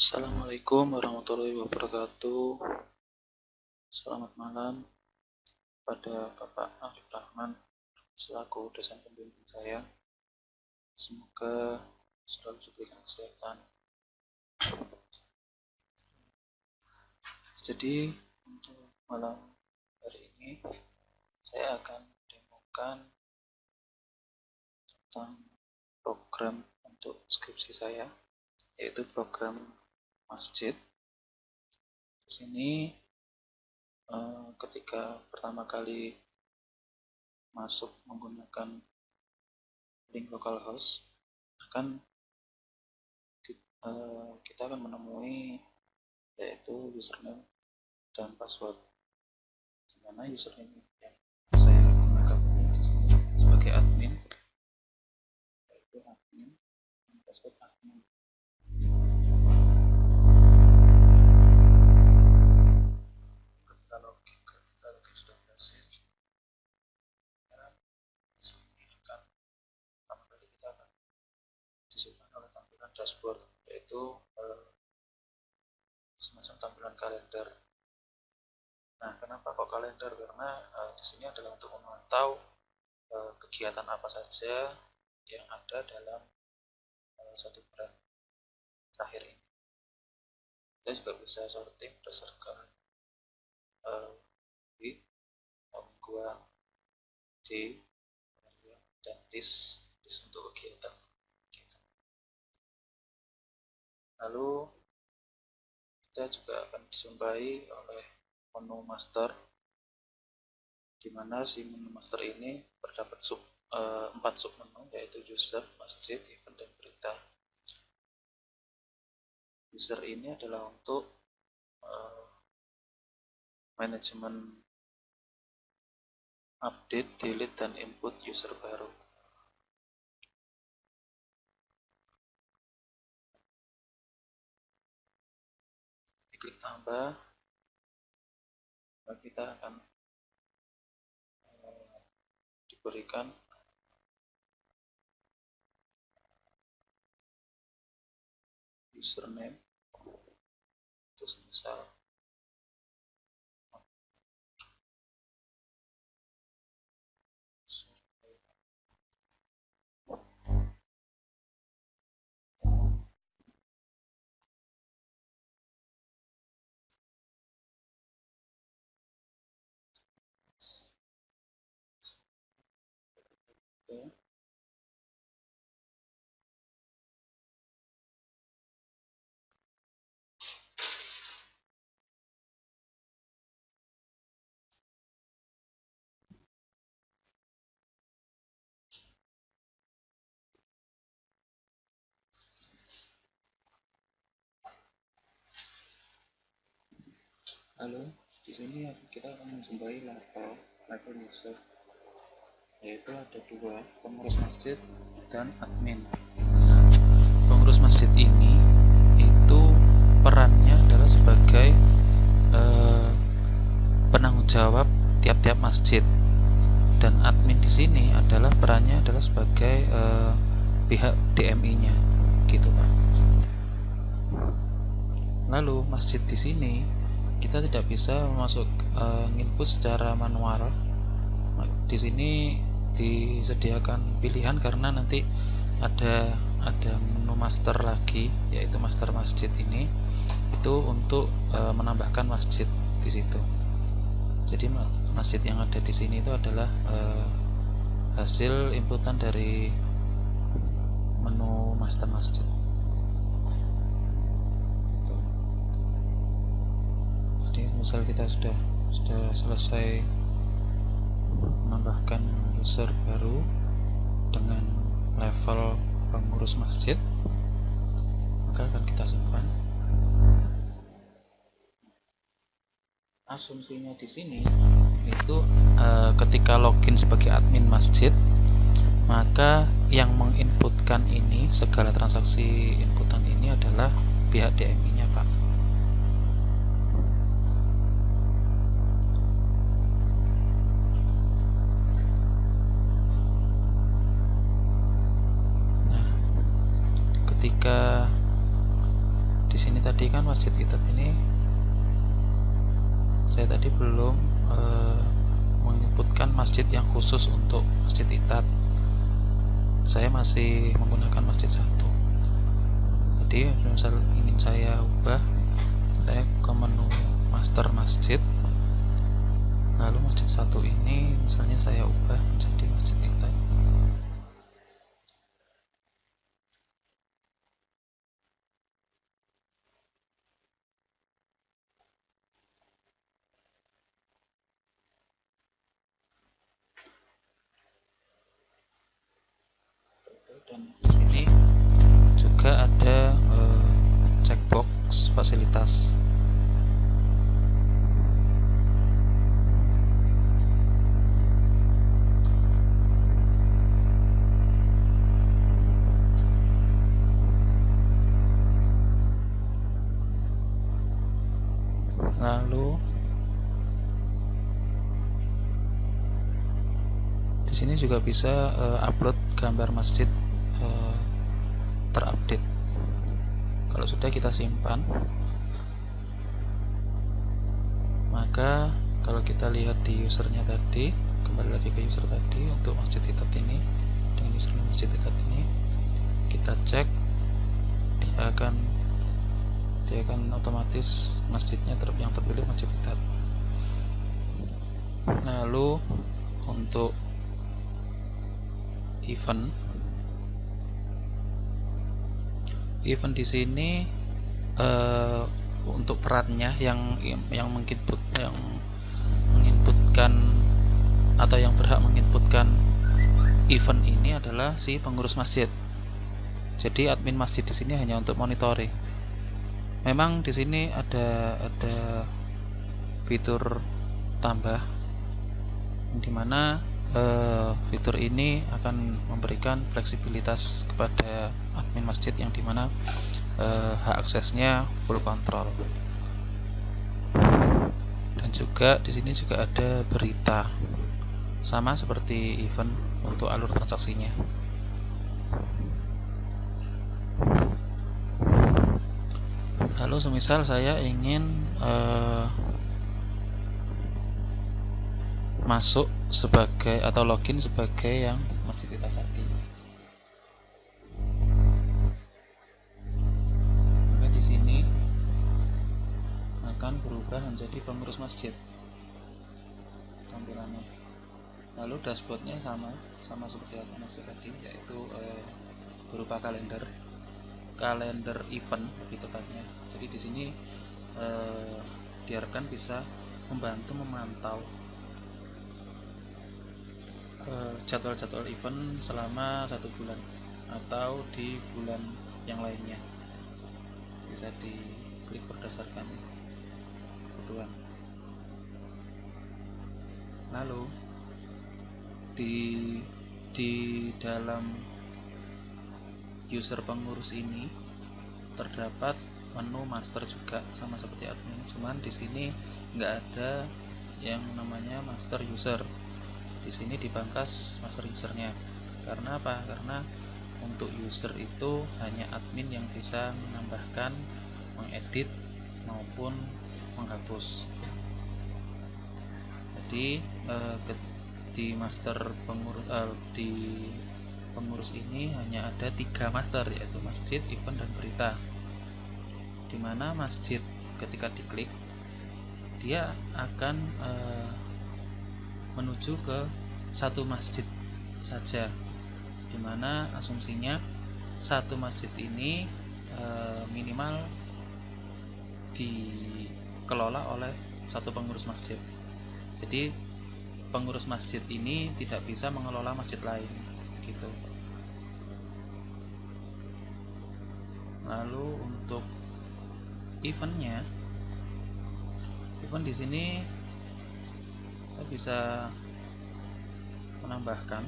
Assalamualaikum warahmatullahi wabarakatuh. Selamat malam pada Bapak Arif Rahman selaku dosen pembimbing saya. Semoga selalu diberikan kesehatan. Jadi untuk malam hari ini saya akan demokan tentang program untuk skripsi saya, yaitu program masjid. Di sini ketika pertama kali masuk menggunakan link localhost, kita akan menemui yaitu username dan password, di mana username yang saya gunakan ini di sini sebagai admin, yaitu admin dan password admin. Ketika login sudah berhasil, di sini pertama kali kita akan disuguhkan oleh tampilan dashboard, yaitu semacam tampilan kalender. Nah, kenapa kok kalender? Karena di sini adalah untuk memantau kegiatan apa saja yang ada dalam satu bulan terakhir ini. Kita juga bisa sorting berdasarkan mingguan, day, dan list untuk kegiatan. Lalu kita juga akan dijumpai oleh menu master, di mana si menu master ini terdapat 4 submenu, yaitu user, masjid, event, dan berita. User ini adalah untuk manajemen update, delete, dan input user baru. Klik tambah, kita akan diberikan username, terus misal lalu di sini kita akan menjumpai level user, yaitu ada 2, pengurus masjid dan admin. Pengurus masjid ini itu perannya adalah sebagai penanggung jawab tiap-tiap masjid, dan admin di sini adalah perannya adalah sebagai pihak DMI-nya, gitu Pak. Lalu masjid di sini kita tidak bisa masuk input secara manual. Di sini disediakan pilihan karena nanti ada menu master lagi, yaitu master masjid ini itu untuk menambahkan masjid di situ. Jadi masjid yang ada di sini itu adalah hasil inputan dari menu master masjid. Jadi misal kita sudah selesai menambahkan user baru dengan level pengurus masjid, maka akan kita simpan. Asumsinya di sini itu ketika login sebagai admin masjid, maka yang menginputkan ini, segala transaksi inputan ini adalah pihak DMI-nya Pak. Ketika Di sini tadi kan Masjid Itat ini saya tadi belum menyebutkan masjid yang khusus untuk Masjid Itat. Saya masih menggunakan masjid satu. Jadi misal ingin saya ubah, saya ke menu master masjid, lalu masjid satu ini misalnya saya ubah menjadi Masjid Itat. Dan di sini juga ada checkbox fasilitas. Lalu di sini juga bisa upload gambar masjid terupdate. Kalau sudah kita simpan, maka kalau kita lihat di usernya tadi, kembali lagi ke user tadi untuk Masjid Itat ini, dengan username Masjid Itat ini kita cek, dia akan otomatis masjidnya yang terpilih Masjid Itat. Lalu untuk event di sini untuk perannya yang menginputkan atau yang berhak menginputkan event ini adalah si pengurus masjid. Jadi admin masjid di sini hanya untuk monitoring. Memang di sini ada fitur tambah, dimana fitur ini akan memberikan fleksibilitas kepada admin masjid yang dimana hak aksesnya full control. Dan juga di sini juga ada berita, sama seperti event untuk alur transaksinya. Lalu semisal saya ingin masuk sebagai atau login sebagai yang Masjid Itat tadi, maka di sini akan berubah menjadi pengurus masjid tampilannya. Lalu dashboardnya sama seperti admin masjid tadi, yaitu berupa kalender event lebih tepatnya. Jadi di sini diharapkan bisa membantu memantau jadwal-jadwal event selama 1 bulan atau di bulan yang lainnya. Bisa diklik berdasarkan kebutuhan. Lalu di dalam user pengurus ini terdapat menu master juga sama seperti admin, cuman di sini nggak ada yang namanya master user. Di sini dipangkas master usernya. Karena apa? Karena untuk user itu hanya admin yang bisa menambahkan, mengedit maupun menghapus. Jadi di master di pengurus ini hanya ada 3 master, yaitu masjid, event, dan berita. Dimana masjid ketika diklik dia akan menuju ke satu masjid saja, dimana asumsinya satu masjid ini minimal dikelola oleh satu pengurus masjid. Jadi pengurus masjid ini tidak bisa mengelola masjid lain gitu. Lalu untuk event di sini kita bisa menambahkan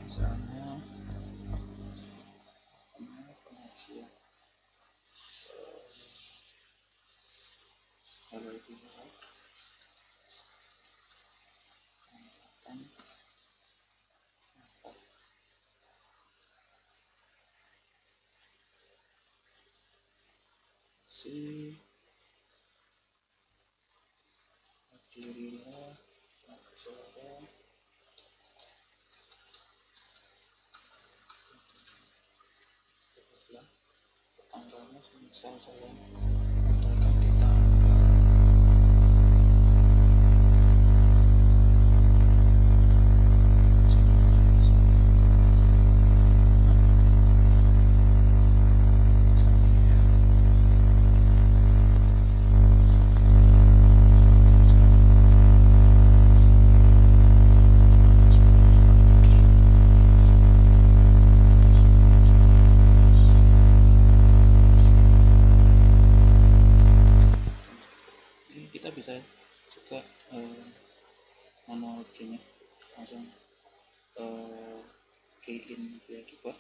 misalnya pengajian halal bihalal, angkatan 4. Si hadirilah acara tanggalnya semisal saya adakan di tanggal kita bisa juga manual key-nya langsung key in via keyboard.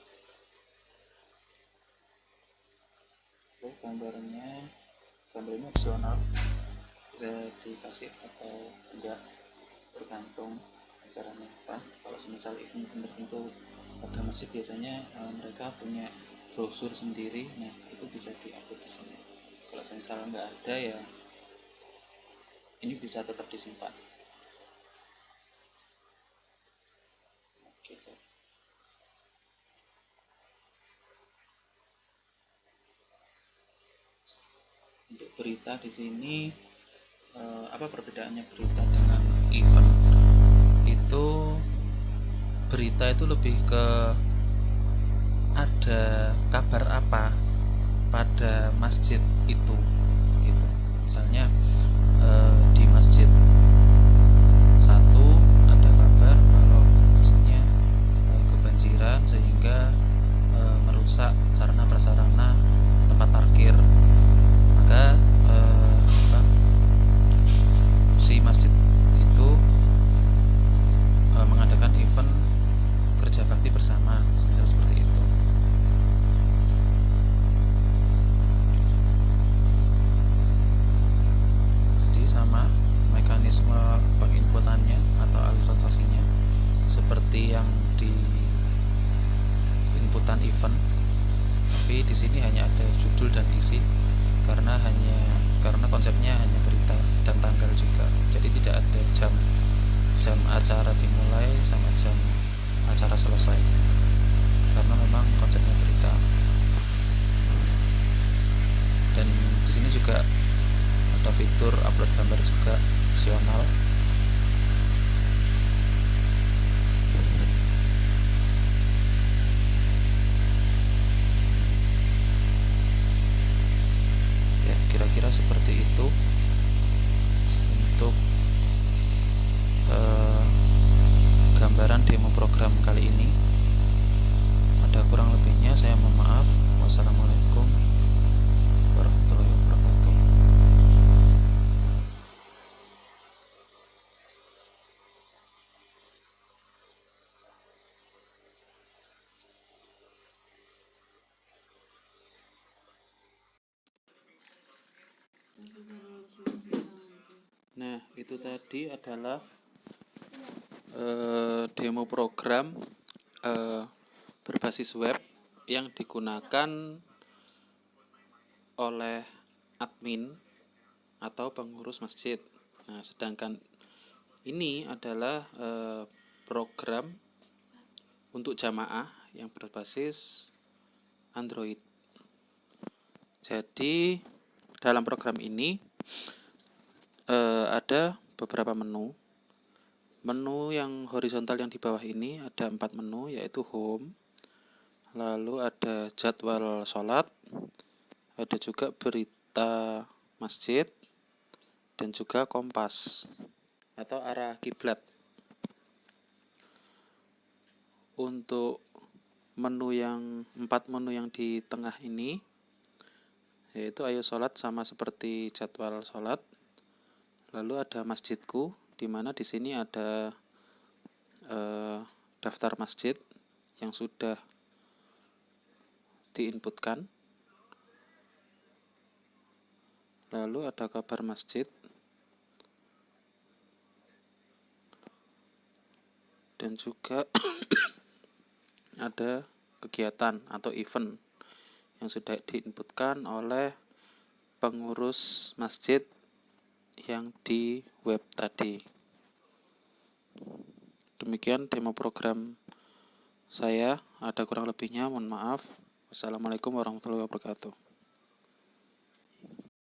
Gambarnya opsional, bisa dikasih atau enggak tergantung caranya apa. Kalau semisal event tertentu pada masjid biasanya mereka punya brosur sendiri, nah itu bisa diupload di sini. Kalau semisal nggak ada ya ini bisa tetap disimpan gitu. Untuk berita di sini apa perbedaannya berita dengan event? Itu berita itu lebih ke ada kabar apa pada masjid itu gitu. Misalnya di masjid satu ada kabar kalau masjidnya kebanjiran sehingga merusak sarana prasarana tempat parkir, maka si masjid itu mengadakan event kerja bakti bersama, seperti itu. Jadi sama mekanisme penginputannya atau alur transaksinya seperti yang di inputan event, tapi di sini hanya ada judul dan isi karena konsepnya hanya berita dan tanggal juga. Jadi tidak ada jam acara dimulai sama jam acara selesai karena memang konsepnya berita. Dan di sini juga ada fitur upload gambar juga opsional. Ya, kira-kira seperti itu untuk gambaran demo program kali ini. Ada kurang lebihnya saya mohon maaf. Wassalamualaikum warahmatullahi wabarakatuh. Nah, itu tadi adalah demo program berbasis web yang digunakan oleh admin atau pengurus masjid. Nah, sedangkan ini adalah program untuk jamaah yang berbasis Android. Jadi dalam program ini ada beberapa menu. Menu yang horizontal yang di bawah ini ada 4 menu, yaitu home, lalu ada jadwal sholat, ada juga berita masjid, dan juga kompas atau arah kiblat. Untuk menu yang 4 menu yang di tengah ini, yaitu ayo sholat sama seperti jadwal sholat. Lalu ada masjidku, di mana di sini ada daftar masjid yang sudah diinputkan. Lalu ada kabar masjid. Dan juga ada kegiatan atau event yang sudah diinputkan oleh pengurus masjid yang di web tadi. Demikian demo program saya, ada kurang lebihnya mohon maaf. Wassalamualaikum warahmatullahi wabarakatuh.